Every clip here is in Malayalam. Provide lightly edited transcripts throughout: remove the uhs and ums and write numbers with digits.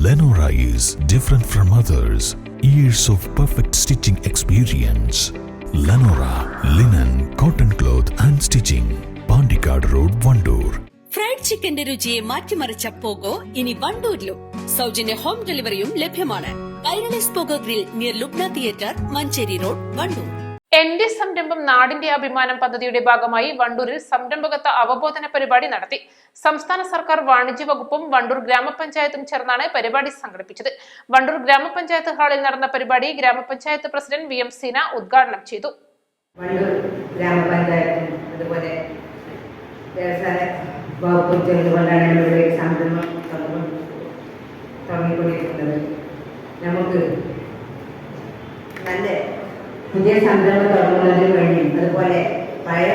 Lenora is different from others. Years of perfect stitching experience. Lenora linen, cotton cloth and stitching. Pandikad Road, Vandoor. Fried ചിക്കന്റെ രുചിയെ മാറ്റിമറിച്ച പോഗോ ഇനി വണ്ടൂരിലും. സൗജന്യ ഹോം ഡെലിവറിയും ലഭ്യമാണ്. Kairali's pogo grill near Lubna theatre, Manjeri road, Wandoor. എന്റെ സംരംഭം നാടിന്റെ അഭിമാനം പദ്ധതിയുടെ ഭാഗമായി വണ്ടൂരിൽ സംരംഭകത്വ അവബോധന പരിപാടി നടത്തി. സംസ്ഥാന സർക്കാർ വാണിജ്യ വകുപ്പും വണ്ടൂർ ഗ്രാമപഞ്ചായത്തും ചേർന്നാണ് പരിപാടി സംഘടിപ്പിച്ചത്. വണ്ടൂർ ഗ്രാമപഞ്ചായത്ത് ഹാളിൽ നടന്ന പരിപാടി ഗ്രാമപഞ്ചായത്ത് പ്രസിഡന്റ് വി എം സീന ഉദ്ഘാടനം ചെയ്തു. വണ്ടൂർ ഗ്രാമപഞ്ചായത്തും അതുപോലെ വ്യവസായ വകുപ്പും ചേർന്നുകൊണ്ടാണ് നമ്മളുടെ സംരംഭം തുടങ്ങിക്കൊണ്ടിരിക്കുന്നത്. നമുക്ക് നല്ല പുതിയ സംരംഭം തുടങ്ങുന്നതിന് വേണ്ടി അതുപോലെ പഴയ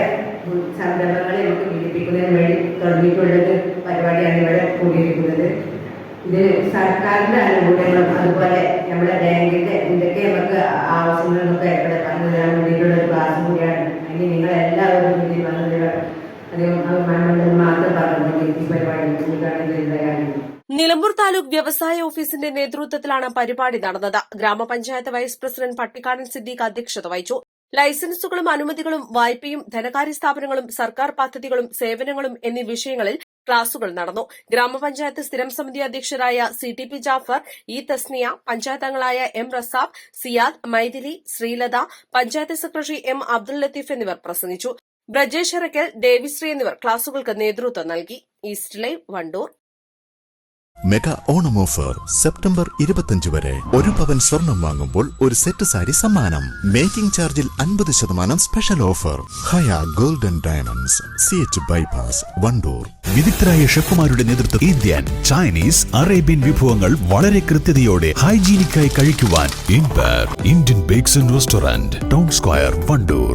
സംരംഭങ്ങളെ നമുക്ക് വികസിപ്പിക്കുന്നതിന് വേണ്ടി തുടങ്ങിയിട്ടുള്ളത് പരിപാടിയാണ് ഇവിടെ കൂടിയിരിക്കുന്നത്. ഇത് സർക്കാരിൻ്റെ ആനുകൂല്യങ്ങളും അതുപോലെ നമ്മുടെ ബാങ്കിൻ്റെ എന്തൊക്കെ നമുക്ക് ആവശ്യങ്ങളൊക്കെ ഇവിടെ പറഞ്ഞു തരാൻ വേണ്ടിയിട്ടുള്ള ഒരു ക്ലാസ് കൂടിയാണ്. അല്ലെങ്കിൽ നിങ്ങളെല്ലാവരും ഇതിൽ വന്നത് അധികം അഭിമാനം മാത്രം പറഞ്ഞു ഈ പരിപാടി ഉദ്ഘാടനം ചെയ്തതായിരുന്നു. നിലമ്പൂർ താലൂക്ക് വ്യവസായ ഓഫീസിന്റെ നേതൃത്വത്തിലാണ് പരിപാടി നടന്നത്. ഗ്രാമപഞ്ചായത്ത് വൈസ് പ്രസിഡന്റ് പട്ടിക്കാടൻ സിദ്ദീഖ് അധ്യക്ഷത വഹിച്ചു. ലൈസൻസുകളും അനുമതികളും വായ്പയും ധനകാര്യ സ്ഥാപനങ്ങളും സർക്കാർ പദ്ധതികളും സേവനങ്ങളും എന്നീ വിഷയങ്ങളിൽ ക്ലാസുകൾ നടന്നു. ഗ്രാമപഞ്ചായത്ത് സ്ഥിരം സമിതി അധ്യക്ഷരായ CTP ജാഫർ, ഇ തസ്നിയ, പഞ്ചായത്ത് അംഗങ്ങളായ M റസാബ്, Siyad, Maithili, Sreelatha, panchayat secretary M Abdul Latheef എന്നിവർ പ്രസംഗിച്ചു. ബ്രജേഷ് അറക്കൽ, ദേവിശ്രീ എന്നിവർ ക്ലാസുകൾക്ക് നേതൃത്വം നൽകി. East live, Wandoor. Mega Onam offer September 25 വരെ. 1 പവൻ സ്വർണം വാങ്ങുമ്പോൾ ഒരു സെറ്റ് സാരി സമ്മാനം. മേക്കിംഗ് ചാർജിൽ 50% special offer. Haya golden diamonds, CH bypass, Wandoor. വിദഗ്ധരായ ഷെഫുമാരുടെ നേതൃത്വത്തിൽ ഇന്ത്യൻ, ചൈനീസ്, അറേബ്യൻ വിഭവങ്ങൾ വളരെ കൃത്യതയോടെ ഹൈജീനിക്കായി കഴിക്കുവാൻ inspire Indian bakes and restaurant, town square, Wandoor.